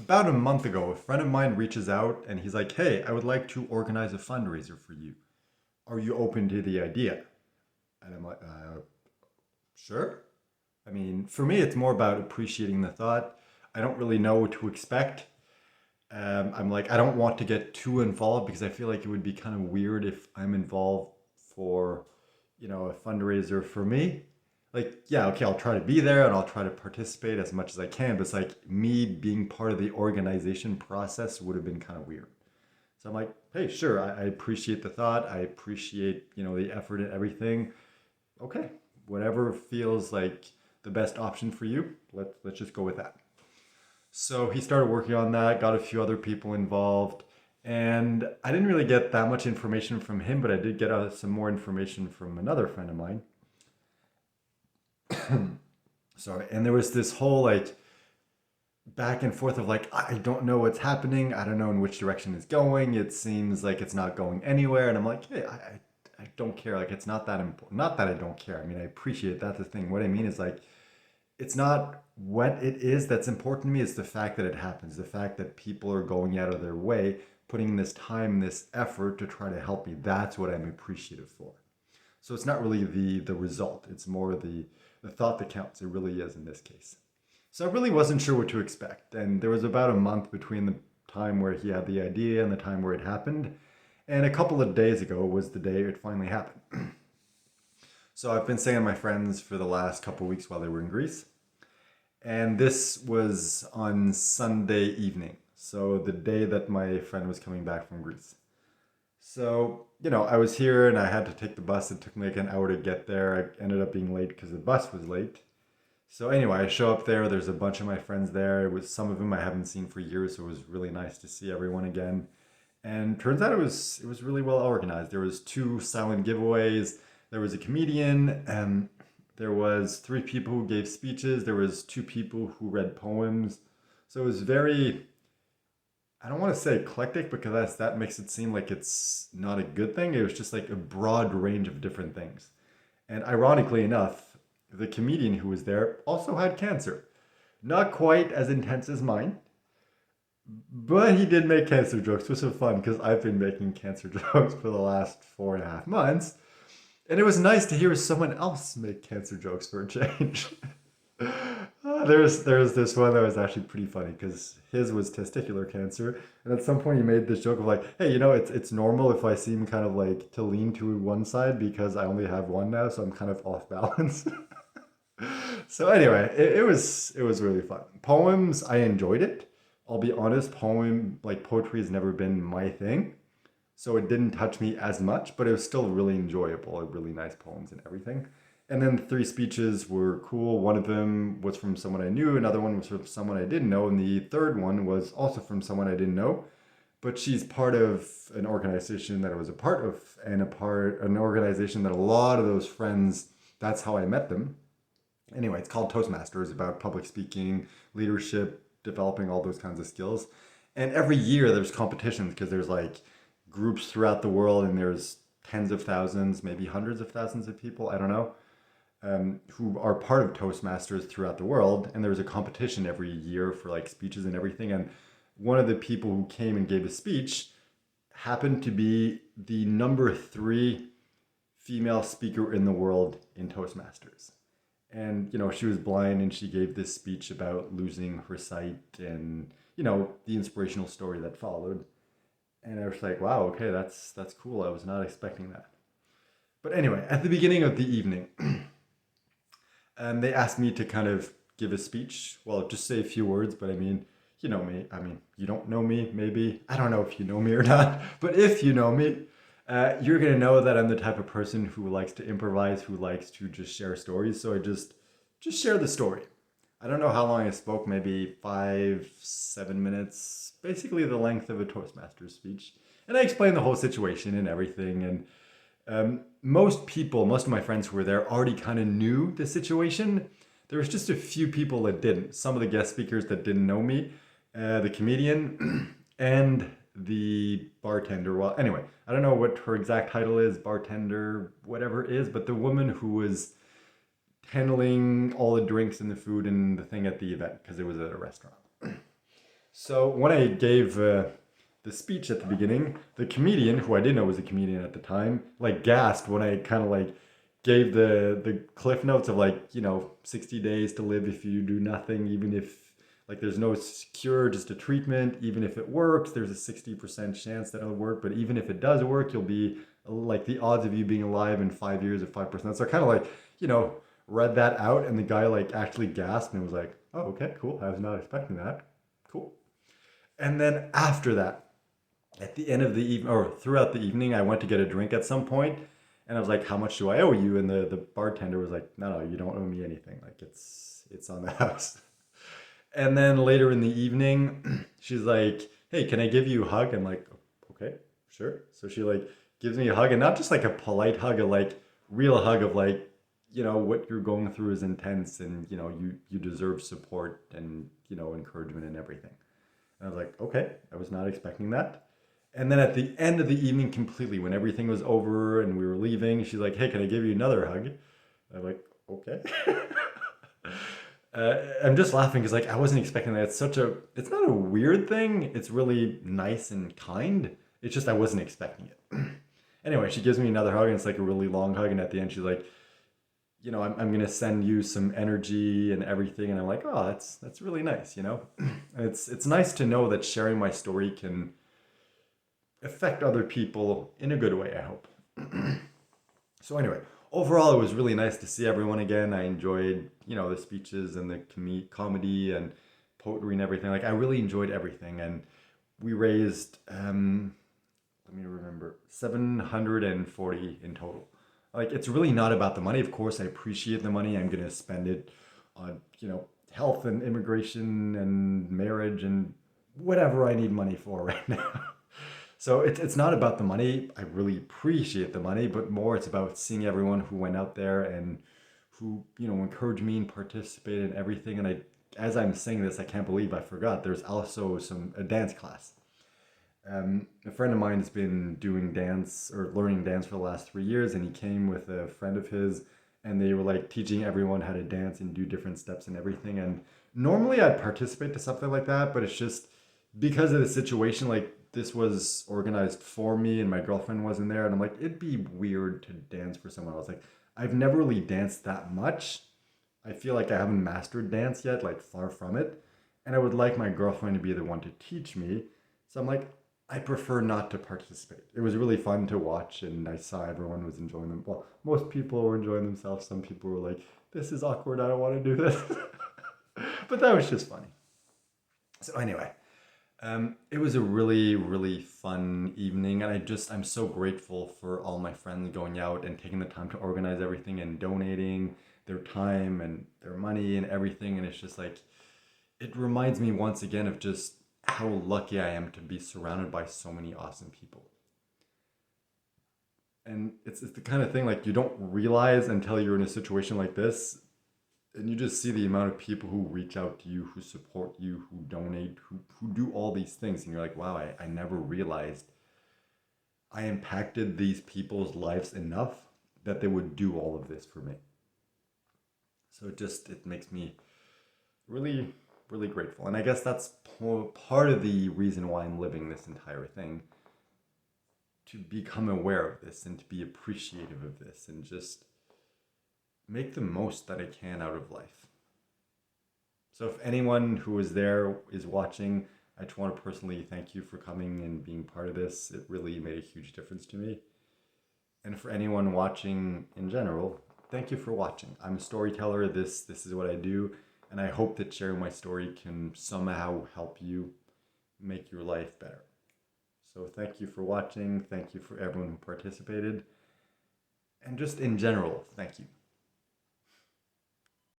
about a month ago, a friend of mine reaches out and he's like, "Hey, I would like to organize a fundraiser for you. Are you open to the idea?" And I'm like, "Sure." I mean, for me, it's more about appreciating the thought. I don't really know what to expect. I'm like, I don't want to get too involved because I feel like it would be kind of weird if I'm involved for, a fundraiser for me. Like, yeah, okay, I'll try to be there and I'll try to participate as much as I can, but it's like me being part of the organization process would have been kind of weird. So I'm like, hey, sure, I appreciate the thought. I appreciate, the effort and everything. Okay, whatever feels like the best option for you, let's just go with that. So he started working on that, got a few other people involved, and I didn't really get that much information from him, but I did get some more information from another friend of mine. Sorry, and there was this whole like back and forth of like I don't know what's happening. I don't know in which direction it's going. It seems like it's not going anywhere, and I'm like, hey, I don't care. Like it's not that important. Not that I don't care. I mean, I appreciate that's the thing. What I mean is like it's not what it is that's important to me. It's the fact that it happens. The fact that people are going out of their way, putting this time, this effort to try to help me. That's what I'm appreciative for. So it's not really the result. It's more the thought that counts. It really is in this case. So I really wasn't sure what to expect. And there was about a month between the time where he had the idea and the time where it happened. And a couple of days ago was the day it finally happened. So I've been staying with my friends for the last couple of weeks while they were in Greece. And this was on Sunday evening. So the day that my friend was coming back from Greece. So, I was here and I had to take the bus. It took me like an hour to get there. I ended up being late because the bus was late. So anyway, I show up there. There's a bunch of my friends there. It was some of them I haven't seen for years, so it was really nice to see everyone again. And turns out it was really well organized. There was two silent giveaways. There was a comedian, and there was three people who gave speeches. There was two people who read poems. So it was very, I don't want to say eclectic because that makes it seem like it's not a good thing. It was just like a broad range of different things. And ironically enough, the comedian who was there also had cancer. Not quite as intense as mine, but he did make cancer jokes, which was fun because I've been making cancer jokes for the last 4.5 months. And it was nice to hear someone else make cancer jokes for a change. There's this one that was actually pretty funny because his was testicular cancer, and at some point he made this joke of like, "Hey, it's normal if I seem kind of like to lean to one side because I only have one now, so I'm kind of off balance." So anyway, it was really fun. Poems, I enjoyed it. I'll be honest, poetry has never been my thing, so it didn't touch me as much, but it was still really enjoyable. Really nice poems and everything. And then the three speeches were cool. One of them was from someone I knew, another one was from someone I didn't know, and the third one was also from someone I didn't know. But she's part of an organization that I was a part of, and an organization that a lot of those friends. That's how I met them. Anyway, it's called Toastmasters, about public speaking, leadership, developing all those kinds of skills. And every year there's competitions because there's like groups throughout the world, and there's tens of thousands, maybe hundreds of thousands of people, I don't know, who are part of Toastmasters throughout the world. And there's a competition every year for like speeches and everything. And one of the people who came and gave a speech happened to be the number three female speaker in the world in Toastmasters. And, she was blind and she gave this speech about losing her sight and, the inspirational story that followed. And I was like, wow, okay, that's cool. I was not expecting that. But anyway, at the beginning of the evening, they asked me to kind of give a speech. Well, just say a few words, but I mean, you know me. I mean, you don't know me, maybe. I don't know if you know me or not, but if you know me, you're gonna know that I'm the type of person who likes to improvise, who likes to just share stories. So I just share the story. I don't know how long I spoke, maybe 5, 7 minutes, basically the length of a Toastmaster speech. And I explained the whole situation and everything. And most of my friends who were there already kind of knew the situation. There was just a few people that didn't. Some of the guest speakers that didn't know me, the comedian, and the bartender. Well, anyway, I don't know what her exact title is, bartender, whatever it is, but the woman who was handling all the drinks and the food and the thing at the event because it was at a restaurant. So when I gave the speech at the beginning, the comedian, who I didn't know was a comedian at the time, like gasped when I kind of like gave the cliff notes of like 60 days to live if you do nothing, even if like there's no cure, just a treatment. Even if it works, there's a 60% chance that it'll work. But even if it does work, you'll be like the odds of you being alive in 5 years are 5%. So I kind of like read that out, and the guy like actually gasped and was like, "Oh, okay, cool. I was not expecting that. Cool." And then after that, at the end of the evening or throughout the evening, I went to get a drink at some point, and I was like, "How much do I owe you?" And the bartender was like, "No, no, you don't owe me anything. Like it's on the house." And then later in the evening, she's like, "Hey, can I give you a hug?" I'm like, "Okay, sure." So she like gives me a hug, and not just like a polite hug, a like real hug of like, what you're going through is intense, and you deserve support and encouragement and everything. And I was like, "Okay, I was not expecting that." And then at the end of the evening, completely, when everything was over and we were leaving, she's like, "Hey, can I give you another hug?" I'm like, "Okay." I'm just laughing because like I wasn't expecting that. It's not a weird thing. It's really nice and kind. It's just I wasn't expecting it. Anyway, she gives me another hug, and it's like a really long hug. And at the end, she's like, I'm gonna send you some energy and everything. And I'm like, "Oh, that's really nice." It's nice to know that sharing my story can affect other people in a good way, I hope. So anyway, overall, it was really nice to see everyone again. I enjoyed, the speeches and the comedy and poetry and everything. Like I really enjoyed everything, and we raised, let me remember, 740 in total. Like it's really not about the money. Of course, I appreciate the money. I'm gonna spend it on, health and immigration and marriage and whatever I need money for right now. So it's not about the money. I really appreciate the money, but more it's about seeing everyone who went out there and who, encouraged me and participated in everything. And as I'm saying this, I can't believe I forgot. There's also a dance class. A friend of mine has been doing dance or learning dance for the last 3 years, and he came with a friend of his, and they were like teaching everyone how to dance and do different steps and everything. And normally I'd participate to something like that, but it's just because of the situation, like this was organized for me, and my girlfriend wasn't there, and I'm like, it'd be weird to dance for someone else. Like I've never really danced that much. I feel like I haven't mastered dance yet, like far from it. And I would like my girlfriend to be the one to teach me. So I'm like, I prefer not to participate. It was really fun to watch, and I saw everyone was enjoying them. Well, most people were enjoying themselves. Some people were like, "This is awkward. I don't want to do this," but that was just funny. So anyway, it was a really, really fun evening, and I'm so grateful for all my friends going out and taking the time to organize everything and donating their time and their money and everything. And it's just like it reminds me once again of just how lucky I am to be surrounded by so many awesome people. And it's the kind of thing like you don't realize until you're in a situation like this, and you just see the amount of people who reach out to you, who support you, who donate, who do all these things. And you're like, wow, I never realized I impacted these people's lives enough that they would do all of this for me. So it makes me really, really grateful. And I guess that's part of the reason why I'm living this entire thing, to become aware of this and to be appreciative of this and just make the most that I can out of life. So if anyone who was there is watching, I just want to personally thank you for coming and being part of this. It really made a huge difference to me. And for anyone watching in general, thank you for watching. I'm a storyteller. This is what I do, and I hope that sharing my story can somehow help you make your life better. So thank you for watching. Thank you for everyone who participated. And just in general, thank you.